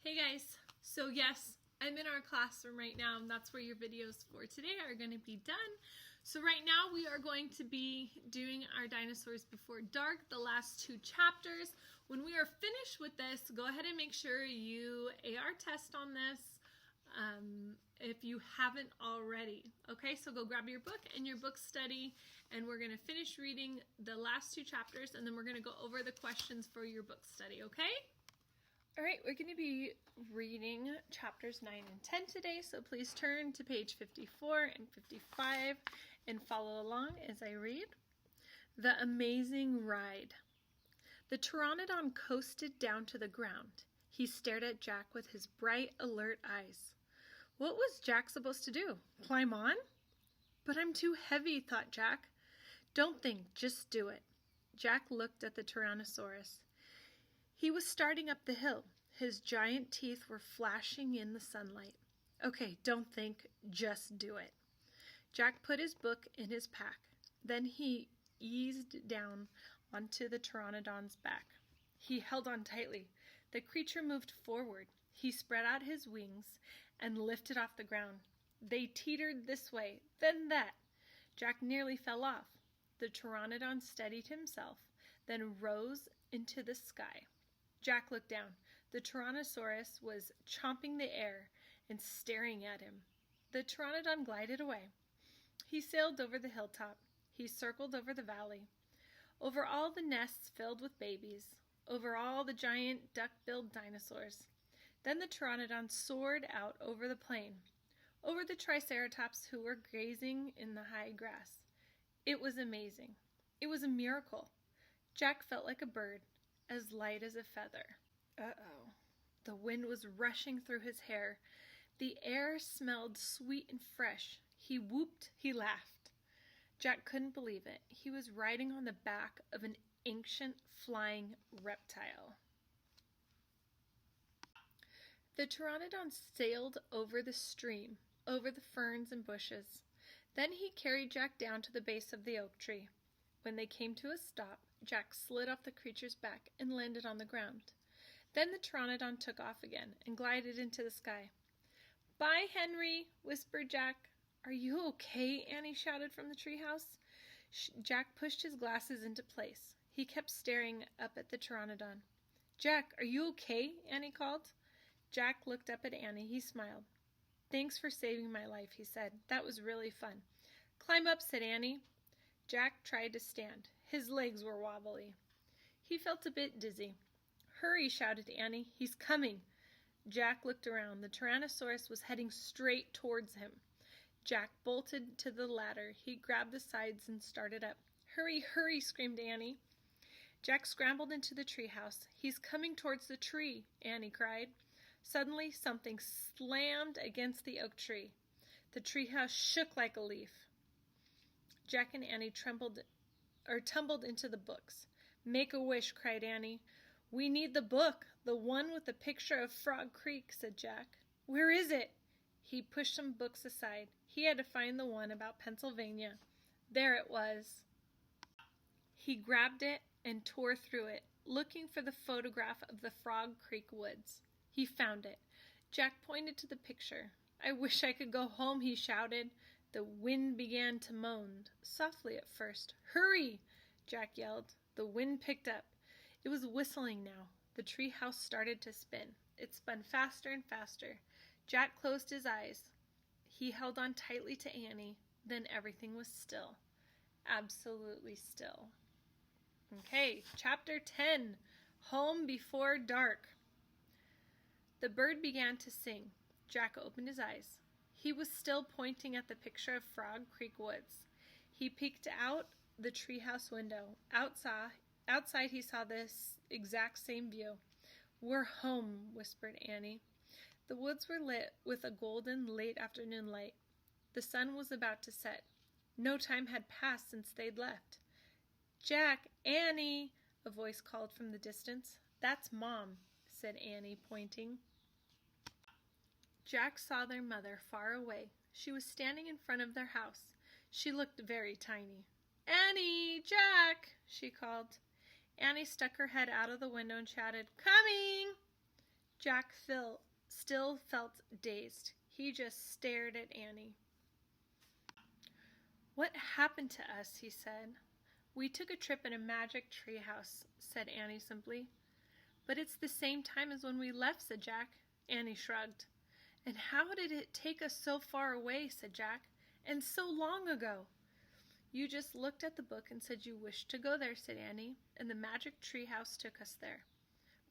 Hey guys, so yes, I'm in our classroom right now, and that's where your videos for today are going to be done. So right now we are going to be doing our Dinosaurs Before Dark, the last 2 chapters. When we are finished with this, go ahead and make sure you AR test on this if you haven't already. Okay, so go grab your book and your book study, and we're going to finish reading the last 2 chapters, and then we're going to go over the questions for your book study, okay? All right, we're going to be reading chapters 9 and 10 today, so please turn to page 54 and 55 and follow along as I read. The Amazing Ride. The pteranodon coasted down to the ground. He stared at Jack with his bright, alert eyes. What was Jack supposed to do? Climb on? But I'm too heavy, thought Jack. Don't think, just do it. Jack looked at the Tyrannosaurus. He was starting up the hill. His giant teeth were flashing in the sunlight. Okay, don't think, just do it. Jack put his book in his pack. Then he eased down onto the pteranodon's back. He held on tightly. The creature moved forward. He spread out his wings and lifted off the ground. They teetered this way, then that. Jack nearly fell off. The pteranodon steadied himself, then rose into the sky. Jack looked down. The Tyrannosaurus was chomping the air and staring at him. The pteranodon glided away. He sailed over the hilltop. He circled over the valley. Over all the nests filled with babies. Over all the giant duck-billed dinosaurs. Then the pteranodon soared out over the plain. Over the triceratops who were grazing in the high grass. It was amazing. It was a miracle. Jack felt like a bird, as light as a feather. Uh-oh. The wind was rushing through his hair. The air smelled sweet and fresh. He whooped, he laughed. Jack couldn't believe it. He was riding on the back of an ancient flying reptile. The pteranodon sailed over the stream, over the ferns and bushes. Then he carried Jack down to the base of the oak tree. When they came to a stop, Jack slid off the creature's back and landed on the ground. Then the pteranodon took off again and glided into the sky. "Bye, Henry," whispered Jack. "Are you okay?" Annie shouted from the treehouse. Jack pushed his glasses into place. He kept staring up at the pteranodon. "Jack, are you okay?" Annie called. Jack looked up at Annie. He smiled. "Thanks for saving my life," he said. "That was really fun." "Climb up," said Annie. Jack tried to stand. His legs were wobbly. He felt a bit dizzy. "Hurry," shouted Annie. "He's coming." Jack looked around. The Tyrannosaurus was heading straight towards him. Jack bolted to the ladder. He grabbed the sides and started up. "Hurry, hurry," screamed Annie. Jack scrambled into the treehouse. "He's coming towards the tree," Annie cried. Suddenly, something slammed against the oak tree. The treehouse shook like a leaf. Jack and Annie tumbled into the books. "Make a wish," cried Annie. "We need the book, the one with the picture of Frog Creek," said Jack. "Where is it?" He pushed some books aside. He had to find the one about Pennsylvania. There it was. He grabbed it and tore through it, looking for the photograph of the Frog Creek woods. He found it. Jack pointed to the picture. "I wish I could go home," he shouted. The wind began to moan, softly at first. "Hurry!" Jack yelled. The wind picked up. It was whistling now. The tree house started to spin. It spun faster and faster. Jack closed his eyes. He held on tightly to Annie. Then everything was still. Absolutely still. Okay, chapter 10, Home Before Dark. The bird began to sing. Jack opened his eyes. He was still pointing at the picture of Frog Creek woods. He peeked out the treehouse window. Outside he saw this exact same view. "We're home," whispered Annie. The woods were lit with a golden late afternoon light. The sun was about to set. No time had passed since they'd left. "Jack, Annie," a voice called from the distance. "That's Mom," said Annie, pointing. Jack saw their mother far away. She was standing in front of their house. She looked very tiny. "Annie! Jack!" she called. Annie stuck her head out of the window and shouted, "Coming!" Jack still felt dazed. He just stared at Annie. "What happened to us?" he said. "We took a trip in a magic treehouse," said Annie simply. "But it's the same time as when we left," said Jack. Annie shrugged. "And how did it take us so far away?" said Jack. "And so long ago?" "You just looked at the book and said you wished to go there," said Annie, "and the magic treehouse took us there."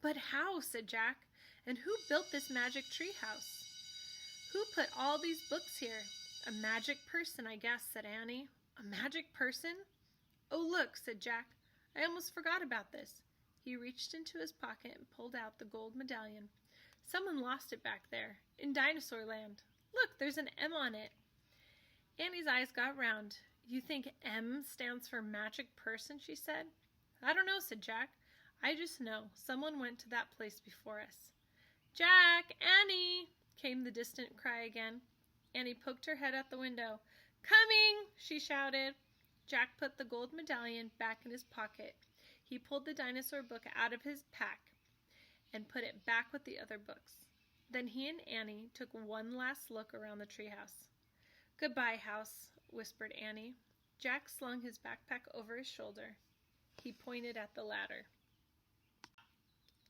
"But how?" said Jack. "And who built this magic treehouse? Who put all these books here?" "A magic person, I guess," said Annie. "A magic person?" "Oh, look," said Jack. "I almost forgot about this." He reached into his pocket and pulled out the gold medallion. "Someone lost it back there, in Dinosaur Land. Look, there's an M on it." Annie's eyes got round. "You think M stands for magic person?" she said. "I don't know," said Jack. "I just know someone went to that place before us." "Jack! Annie!" came the distant cry again. Annie poked her head out the window. "Coming!" she shouted. Jack put the gold medallion back in his pocket. He pulled the dinosaur book out of his pack and put it back with the other books. Then he and Annie took one last look around the treehouse. "Goodbye, house," whispered Annie. Jack slung his backpack over his shoulder. He pointed at the ladder.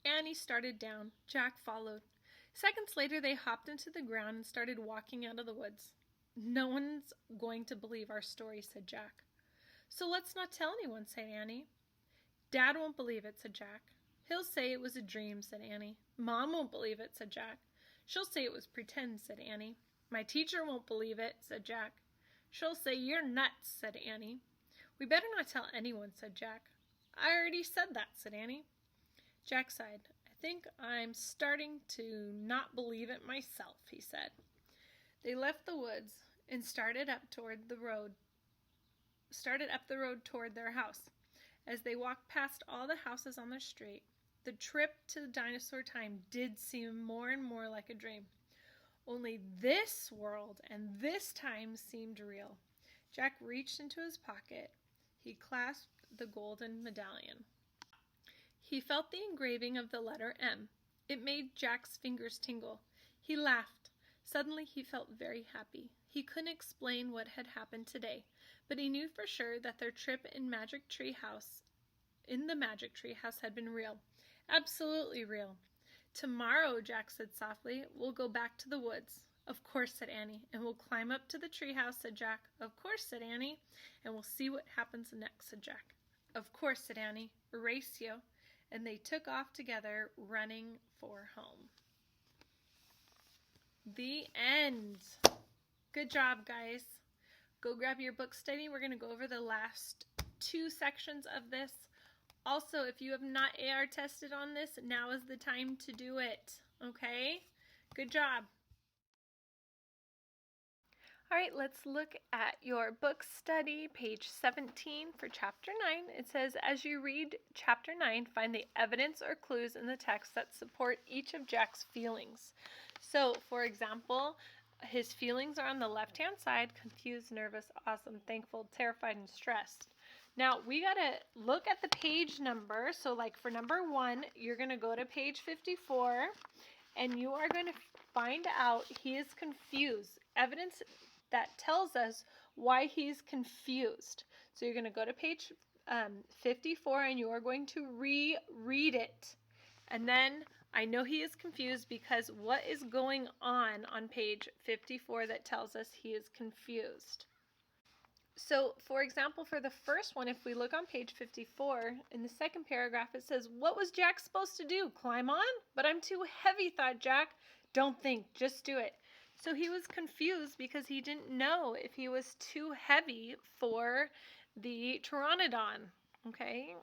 Annie started down. Jack followed. Seconds later, they hopped into the ground and started walking out of the woods. "No one's going to believe our story," said Jack. "So let's not tell anyone," said Annie. "Dad won't believe it," said Jack. "He'll say it was a dream," said Annie. "Mom won't believe it," said Jack. "She'll say it was pretend," said Annie. "My teacher won't believe it," said Jack. "She'll say you're nuts," said Annie. "We better not tell anyone," said Jack. "I already said that," said Annie. Jack sighed. "I think I'm starting to not believe it myself," he said. They left the woods and started up the road toward their house. As they walked past all the houses on the street, the trip to dinosaur time did seem more and more like a dream. Only this world and this time seemed real. Jack reached into his pocket. He clasped the golden medallion. He felt the engraving of the letter M. It made Jack's fingers tingle. He laughed. Suddenly he felt very happy. He couldn't explain what had happened today, but he knew for sure that their trip in the magic treehouse had been real. Absolutely real. "Tomorrow," Jack said softly, "we'll go back to the woods." "Of course," said Annie. "And we'll climb up to the treehouse," said Jack. "Of course," said Annie. "And we'll see what happens next," said Jack. "Of course," said Annie. "Ratio." And they took off together, running for home. The end. Good job, guys. Go grab your book study. We're going to go over the last 2 sections of this. Also, if you have not AR tested on this, now is the time to do it. Okay? Good job. All right, let's look at your book study, page 17 for chapter 9. It says, as you read chapter 9, find the evidence or clues in the text that support each of Jack's feelings. So, for example, his feelings are on the left-hand side: confused, nervous, awesome, thankful, terrified, and stressed. Now, we got to look at the page number. So, like for number 1, you're going to go to page 54, and you are going to find out he is confused. Evidence that tells us why he's confused. So you're going to go to page 54, and you are going to reread it. And then I know he is confused because what is going on page 54 that tells us he is confused? So, for example, for the first one, if we look on page 54, in the second paragraph, it says, "What was Jack supposed to do? Climb on? But I'm too heavy," thought Jack. "Don't think, just do it." So he was confused because he didn't know if he was too heavy for the pteranodon. Okay?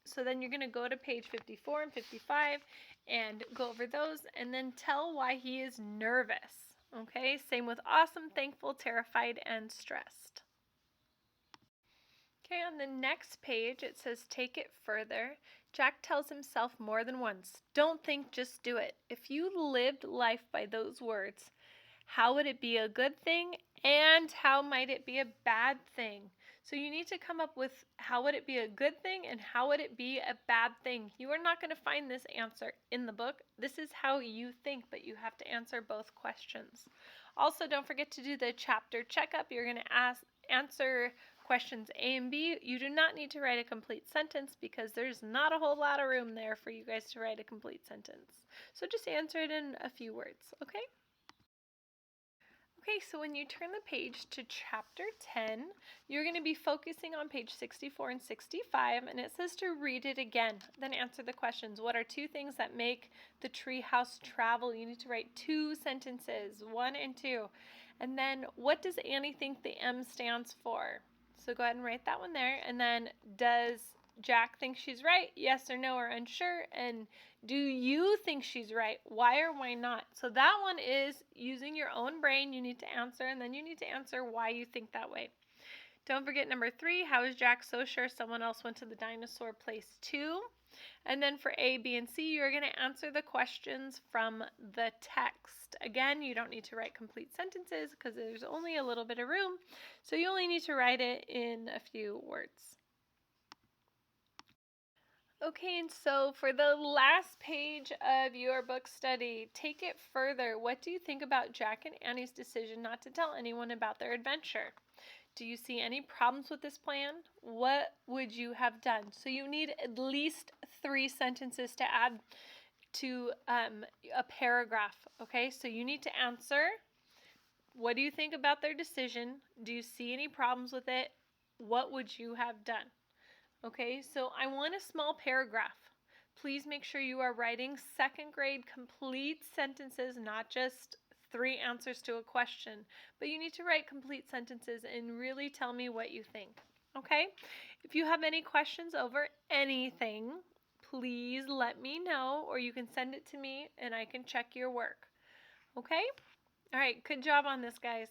So then you're going to go to page 54 and 55 and go over those and then tell why he is nervous. Okay? Same with awesome, thankful, terrified, and stressed. Okay, on the next page, it says, take it further. Jack tells himself more than once, don't think, just do it. If you lived life by those words, how would it be a good thing and how might it be a bad thing? So you need to come up with how would it be a good thing and how would it be a bad thing. You are not going to find this answer in the book. This is how you think, but you have to answer both questions. Also, don't forget to do the chapter checkup. You're going to answer questions A and B. You do not need to write a complete sentence because there's not a whole lot of room there for you guys to write a complete sentence. So just answer it in a few words, okay? Okay, so when you turn the page to chapter 10, you're going to be focusing on page 64 and 65, and it says to read it again, then answer the questions. What are two things that make the treehouse travel? You need to write 2 sentences, 1 and 2. And then, what does Annie think the M stands for? So go ahead and write that one there. And then, does Jack think she's right? Yes or no or unsure. And do you think she's right? Why or why not? So that one is using your own brain. You need to answer, and then you need to answer why you think that way. Don't forget number 3, how is Jack so sure someone else went to the dinosaur place too? And then for A, B, and C, you're going to answer the questions from the text. Again, you don't need to write complete sentences because there's only a little bit of room, so you only need to write it in a few words. Okay, and so for the last page of your book study, take it further. What do you think about Jack and Annie's decision not to tell anyone about their adventure? Do you see any problems with this plan? What would you have done? So you need at least 3 sentences to add to a paragraph, okay? So you need to answer, what do you think about their decision? Do you see any problems with it? What would you have done? Okay, so I want a small paragraph. Please make sure you are writing 2nd grade complete sentences, not just 3 answers to a question, but you need to write complete sentences and really tell me what you think. Okay, if you have any questions over anything, please let me know, or you can send it to me and I can check your work. Okay, all right, good job on this, guys.